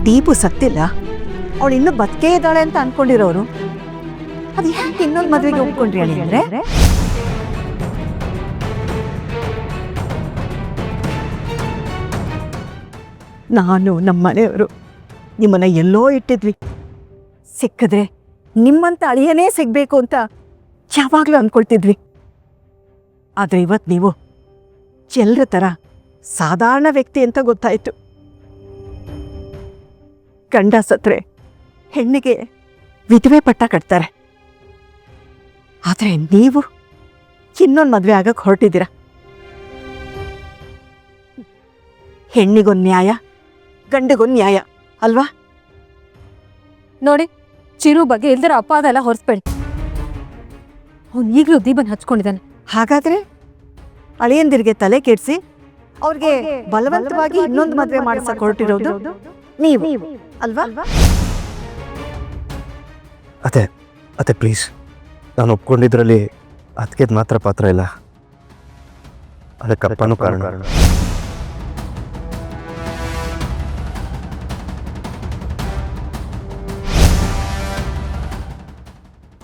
ದೀಪು ಸತ್ತಿಲ್ಲ, ಅವಳು ಇನ್ನೂ ಬದುಕೇ ಇದ್ದಾಳೆ ಅಂತ ಅನ್ಕೊಂಡಿರೋರು ಅದು ಯಾಕೆ ಇನ್ನೊಂದು ಮದುವೆಗೆ ಒಪ್ಕೊಂಡ್ರಿ ಅಳಿ ಅಂದ್ರೆ? ನಾನು ನಮ್ಮ ಮನೆಯವರು ನಿಮ್ಮನ್ನ ಎಲ್ಲೋ ಇಟ್ಟಿದ್ವಿ, ಸಿಕ್ಕಿದ್ರೆ ನಿಮ್ಮಂತ ಅಳಿಯನೇ ಸಿಗ್ಬೇಕು ಅಂತ ಯಾವಾಗಲೂ ಅಂದ್ಕೊಳ್ತಿದ್ವಿ. ಆದರೆ ಇವತ್ತು ನೀವು ಎಲ್ಲರ ಥರ ಸಾಧಾರಣ ವ್ಯಕ್ತಿ ಅಂತ ಗೊತ್ತಾಯಿತು. ಗಂಡ ಸತ್ರೆ ಹೆಣ್ಣಿಗೆ ವಿಧವೆ ಪಟ್ಟ ಕಟ್ತಾರೆ, ಆದರೆ ನೀವು ಇನ್ನೊಂದು ಮದುವೆ ಆಗಕ್ಕೆ ಹೊರಟಿದ್ದೀರ. ಹೆಣ್ಣಿಗೊಂದು ನ್ಯಾಯ, ಗಂಡಿಗೊಂದು ನ್ಯಾಯ ಅಲ್ವಾ? ನೋಡಿ, ಚಿರು ಬಗ್ಗೆ ಇಲ್ದಿರ ಅಪಾದ ಎಲ್ಲ ಹೊರಿಸ್ಬೇಡಿ. ಅವ್ನು ಈಗಲೂ ದೀಪನ್ ಹಚ್ಕೊಂಡಿದ್ದಾನೆ. ಹಾಗಾದ್ರೆ ಅಳಿಯಂದಿರಿಗೆ ತಲೆ ಕೆಡಿಸಿ ಅವ್ರಿಗೆ ಬಲವಂತವಾಗಿ ಇನ್ನೊಂದು ಮದುವೆ ಮಾಡಿಸಕ್ ಹೊರಟಿರೋದು ನೀವು ಅಲ್ವಾ? ಅತ್ತೆ ಅತ್ತೆ ಪ್ಲೀಸ್, ನಾನು ಒಪ್ಕೊಂಡಿದ್ರಲ್ಲಿ ಅದಕ್ಕೆ ಮಾತ್ರ ಪಾತ್ರ ಇಲ್ಲ, ಅದಕ್ಕಪ್ಪನೂ ಕಾರಣ.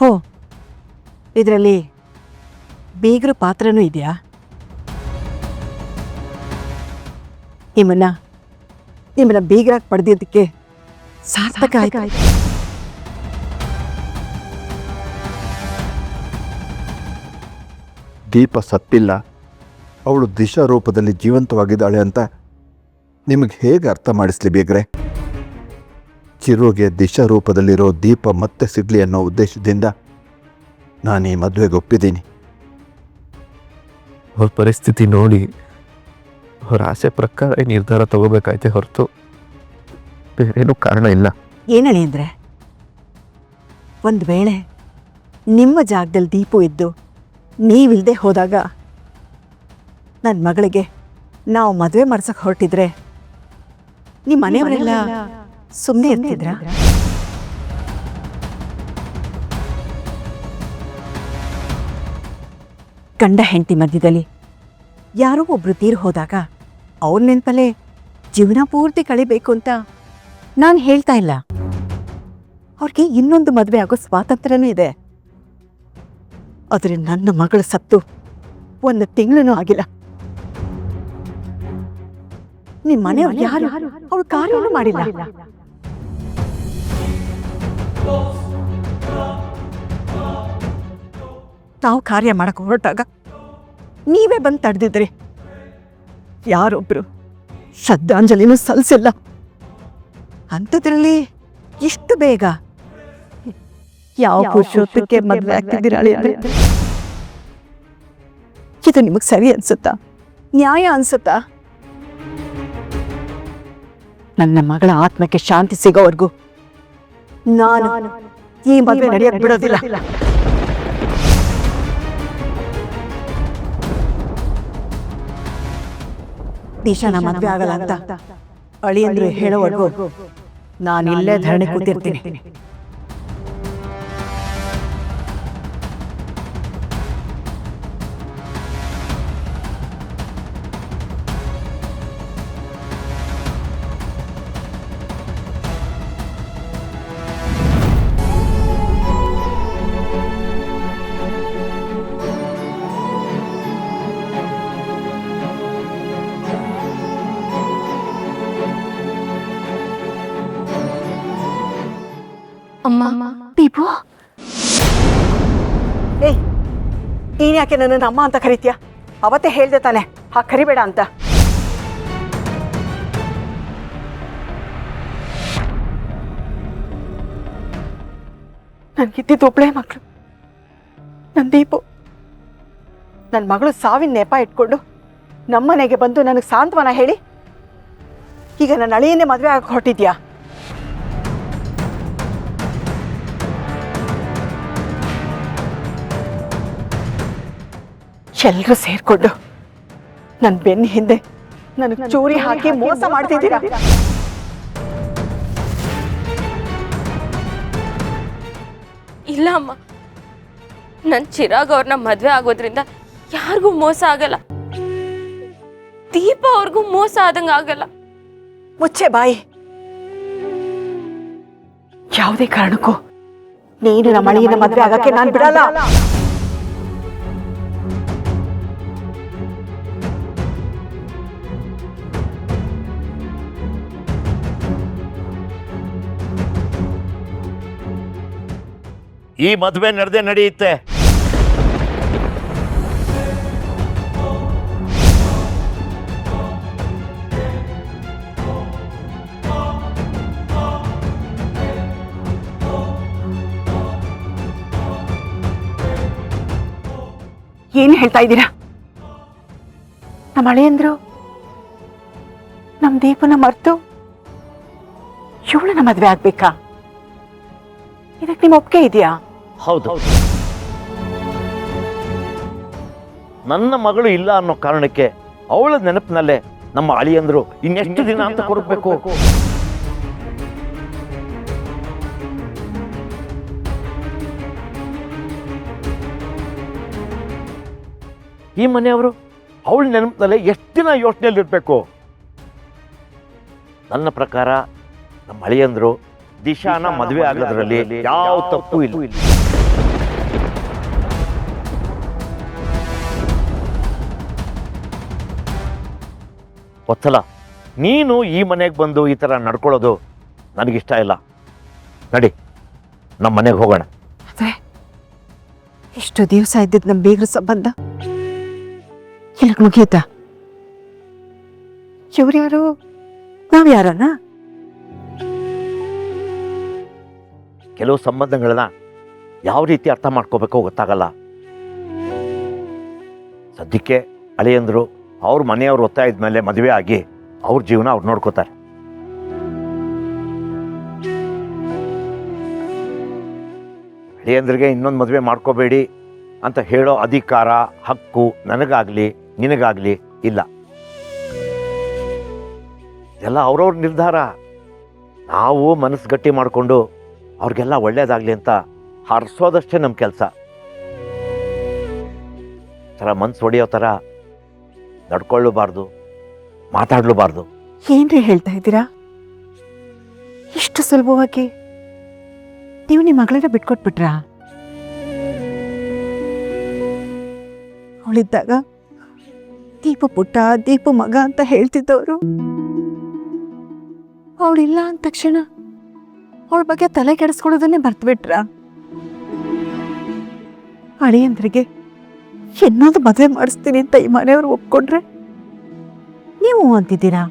ಹೋ, ಇದರಲ್ಲಿ ಬೀಗ್ರ ಪಾತ್ರನೂ ಇದೆಯಾ? ನಿಮ್ಮನ್ನ ಬೀಗ್ರಾಗಿ ಪಡೆದಿದ್ದಕ್ಕೆ ಸಾರ್ಥಕ ಆಯ್ತು. ದೀಪ ಸತ್ತಿಲ್ಲ, ಅವಳು ದಿಶಾ ರೂಪದಲ್ಲಿ ಜೀವಂತವಾಗಿದ್ದಾಳೆ ಅಂತ ನಿಮಗೆ ಹೇಗೆ ಅರ್ಥ ಮಾಡಿಸ್ಲಿ ಬೇಗ್ರೆ? ಚಿರುಗೆ ದಿಶಾ ರೂಪದಲ್ಲಿರೋ ದೀಪ ಮತ್ತೆ ಸಿಗಲಿ ಅನ್ನೋ ಉದ್ದೇಶದಿಂದ ನಾನು ಈ ಮದುವೆಗೆ ಒಪ್ಪಿದ್ದೀನಿ. ಅವ್ರ ಪರಿಸ್ಥಿತಿ ನೋಡಿ ಅವ್ರ ಆಸೆ ಪ್ರಕಾರ ಈ ನಿರ್ಧಾರ ತಗೋಬೇಕಾಯ್ತೆ ಹೊರತು ಬೇರೇನೂ ಕಾರಣ ಇಲ್ಲ. ಏನಳಿ ಅಂದರೆ, ಒಂದು ವೇಳೆ ನಿಮ್ಮ ಜಾಗದಲ್ಲಿ ದೀಪು ಇದ್ದು ನೀವಿಲ್ಲದೆ ಹೋದಾಗ ನನ್ನ ಮಗಳಿಗೆ ನಾವು ಮದುವೆ ಮಾಡ್ಸಕ್ಕೆ ಹೊರಟಿದ್ರೆ ನಿಮ್ಮ ಮನೆಯವರೆಲ್ಲ ಸುಮ್ಮನೆ ಇರ್ತಿದ್ರ? ಗಂಡ ಹೆಂಡತಿ ಮಧ್ಯದಲ್ಲಿ ಯಾರೋ ಒಬ್ರು ತೀರ್ ಹೋದಾಗ ಅವ್ರ ನೆನಪಲ್ಲೇ ಜೀವನ ಪೂರ್ತಿ ಕಳಿಬೇಕು ಅಂತ ನಾನು ಹೇಳ್ತಾ ಇಲ್ಲ. ಅವ್ರಿಗೆ ಇನ್ನೊಂದು ಮದುವೆ ಆಗೋ ಸ್ವಾತಂತ್ರ್ಯನೂ ಇದೆ. ಆದರೆ ನನ್ನ ಮಗಳು ಸತ್ತು 1 ತಿಂಗಳೂ ಆಗಿಲ್ಲ. ನಿಮ್ಮ ಮನೆಯವ್ರು ಯಾರು ಅವಳು ಕಾರ್ಯನೂ ಮಾಡಿಲ್ಲ. ತಾವು ಕಾರ್ಯ ಮಾಡಕ್ಕೆ ಹೊರಟಾಗ ನೀವೇ ಬಂದು ತಡೆದಿದ್ರಿ. ಯಾರೊಬ್ರು ಶ್ರದ್ಧಾಂಜಲಿನೂ ಸಲ್ಲಿಸಿಲ್ಲ. ಅಂಥದ್ರಲ್ಲಿ ಇಷ್ಟು ಬೇಗ ಯಾವ ಪುರುಷೋತ್ತಕ್ಕೆ ಮದುವೆ ಆಗ್ತಿದ್ದೀರಾ? ಇದು ನಿಮಗೆ ಸರಿ ಅನ್ಸುತ್ತಾ? ನ್ಯಾಯ ಅನ್ಸುತ್ತಾ? ನನ್ನ ಮಗಳ ಆತ್ಮಕ್ಕೆ ಶಾಂತಿ ಸಿಗೋವರೆಗೂ ನಾನು ಈ ಮದುವೆ ನಡೆಯಕ್ಕೆ ಬಿಡೋದಿಲ್ಲ. ದಿಶಾನ ಮದುವೆ ಆಗಲ್ಲ ಅಂತ ಅಳಿಯಂದ್ರು ಹೇಳೋವರೆಗೂ ನಾನು ಇಲ್ಲೇ ಧರಣಿ ಕೂತಿರ್ತೀನಿ. ಅಮ್ಮ, ದೀಪು, ಏಯ್, ನೀನ್ ಯಾಕೆ ನನ್ನನ್ನು ಅಮ್ಮ ಅಂತ ಕರಿತೀಯ? ಅವತ್ತೇ ಹೇಳ್ದೆ ತಾನೆ ಹಾಗೆ ಕರಿಬೇಡ ಅಂತ. ನನ್ಗಿದ್ದಿದ್ದು ಒಬ್ಳೇ ಮಕ್ಕಳು, ನನ್ನ ದೀಪು. ನನ್ನ ಮಗಳು ಸಾವಿನ ನೆಪ ಇಟ್ಕೊಂಡು ನಮ್ಮನೆಗೆ ಬಂದು ನನಗೆ ಸಾಂತ್ವನ ಹೇಳಿ ಈಗ ನನ್ನ ಅಳಿಯನ್ನೇ ಮದುವೆ ಆಗಕ್ಕೆ ಹೊರಟಿದ್ಯಾ? ಎಲ್ಲರೂ ಸೇರ್ಕೊಂಡು ನನ್ನ ಬೆನ್ನ ಹಿಂದೆ ನನಗೆ ಚೂರಿ ಹಾಕಿ ಮೋಸ ಮಾಡ್ತಿದ್ದೀರಾ? ಇಲ್ಲ ಅಮ್ಮ, ನನ್ನ ಚಿರಾಗ್ ಅವ್ರನ್ನ ಮದ್ವೆ ಆಗೋದ್ರಿಂದ ಯಾರಿಗೂ ಮೋಸ ಆಗಲ್ಲ. ದೀಪ ಅವ್ರಿಗೂ ಮೋಸ ಆದಂಗ ಆಗಲ್ಲ. ಮುಚ್ಚೆ ಬಾಯಿ. ಯಾವುದೇ ಕಾರಣಕ್ಕೂ ನೀನು ನಮ್ಮ ಅಳಿಯನ ಮದ್ವೆ ಆಗಕ್ಕೆ ನಾನು ಬಿಡಲ್ಲ. ಈ ಮದುವೆ ನಡೆಯುತ್ತೆ. ಏನ್ ಹೇಳ್ತಾ ಇದ್ದೀರಾ? ನಮ್ಮ ಅಳಿಯಂದ್ರು ನಮ್ ದೀಪನ ಮರ್ತು ಇವಳನ್ನ ಮದ್ವೆ ಆಗ್ಬೇಕಾ? ಇದಕ್ಕೆ ನಿಮ್ಮ ಒಪ್ಪಿಗೆ ಇದೆಯಾ? ಹೌದು. ನನ್ನ ಮಗಳು ಇಲ್ಲ ಅನ್ನೋ ಕಾರಣಕ್ಕೆ ಅವಳ ನೆನಪಿನಲ್ಲೇ ನಮ್ಮ ಅಳಿಯಂದ್ರು ಇನ್ನೆಷ್ಟು ದಿನ ಅಂತ ಕೊಡಬೇಕು? ಈ ಮನೆಯವರು ಅವಳ ನೆನಪಿನಲ್ಲೇ ಎಷ್ಟು ದಿನ ಯೋಚನೆಯಲ್ಲಿರ್ಬೇಕು? ನನ್ನ ಪ್ರಕಾರ ನಮ್ಮ ಅಳಿಯಂದ್ರು ದಿಶಾನ ಮದುವೆ ಆಗೋದ್ರಲ್ಲಿ ಯಾವ ತಪ್ಪು ಇಲ್ಲ. ಒತ್ತಲ ನೀನು ಈ ಮನೆಗೆ ಬಂದು ಈ ಥರ ನಡ್ಕೊಳ್ಳೋದು ನನಗಿಷ್ಟ ಇಲ್ಲ. ನಡಿ, ನಮ್ಮ ಮನೆಗೆ ಹೋಗೋಣ. ಆದ್ರೆ ಇಷ್ಟು ದಿವಸ ಇದ್ದಿದ್ ನಮ್ ಬೀಗ್ರ ಸಂಬಂಧ ಇಲ್ಲಿಗೆ ಮುಗಿಯುತ್ತಾ? ಇವ್ರ್ಯಾರು ನಾವ್ಯಾರನ? ಕೆಲವು ಸಂಬಂಧಗಳನ್ನ ಯಾವ ರೀತಿ ಅರ್ಥ ಮಾಡ್ಕೋಬೇಕೋ ಗೊತ್ತಾಗಲ್ಲ. ಸದ್ಯಕ್ಕೆ ಅಳಿಯಂದ್ರು ಅವ್ರ ಮನೆಯವ್ರು ಒತ್ತಾಯದ ಮೇಲೆ ಮದುವೆ ಆಗಿ ಅವ್ರ ಜೀವನ ಅವ್ರು ನೋಡ್ಕೋತಾರೆ. ಅಳಿಯಂದ್ರಿಗೆ ಇನ್ನೊಂದು ಮದುವೆ ಮಾಡ್ಕೋಬೇಡಿ ಅಂತ ಹೇಳೋ ಅಧಿಕಾರ, ಹಕ್ಕು ನನಗಾಗಲಿ ನಿನಗಾಗಲಿ ಇಲ್ಲ. ಎಲ್ಲ ಅವ್ರವ್ರ ನಿರ್ಧಾರ. ನಾವು ಮನಸ್ಸು ಗಟ್ಟಿ ಮಾಡಿಕೊಂಡು ಅವ್ರಿಗೆಲ್ಲ ಒಳ್ಳೇದಾಗಲಿ ಅಂತ ಹರಿಸೋದಷ್ಟೇ ನಮ್ಮ ಕೆಲಸ. ಥರ ಮನ್ಸು ಹೊಡೆಯೋ ಥರ ನಡ್ಕೊಳ್ಳಬಾರ್ದು, ಮಾತಾಡಲೂಬಾರ್ದು. ಏನ್ರಿ ಹೇಳ್ತಾ ಇದ್ದೀರಾ? ಇಷ್ಟು ಸುಲಭವಾಗಿ ನೀವು ನಿಮ್ಮ ಮಗಳನ್ನ ಬಿಟ್ಕೊಟ್ಬಿಟ್ರಾ? ಅವಳಿದ್ದಾಗ ದೀಪ ಪುಟ್ಟ, ದೀಪ ಮಗ ಅಂತ ಹೇಳ್ತಿದ್ದವರು ಅವಳಿಲ್ಲ ಅಂದ ತಕ್ಷಣ ಅವಳ ಬಗ್ಗೆ ತಲೆ ಕೆಡಿಸ್ಕೊಳ್ಳೋದನ್ನೇ ಮರ್ತ್ಬಿಟ್ರಾ? ಅಳಿಯಂದ್ರಿಗೆ ಇನ್ನೊಂದು ಮದುವೆ ಮಾಡಿಸ್ತೀನಿ ಅಂತ ಈ ಮನೆಯವರು ಒಪ್ಕೊಂಡ್ರೆ ನೀವು ಅಂತಿದ್ದೀರಾ?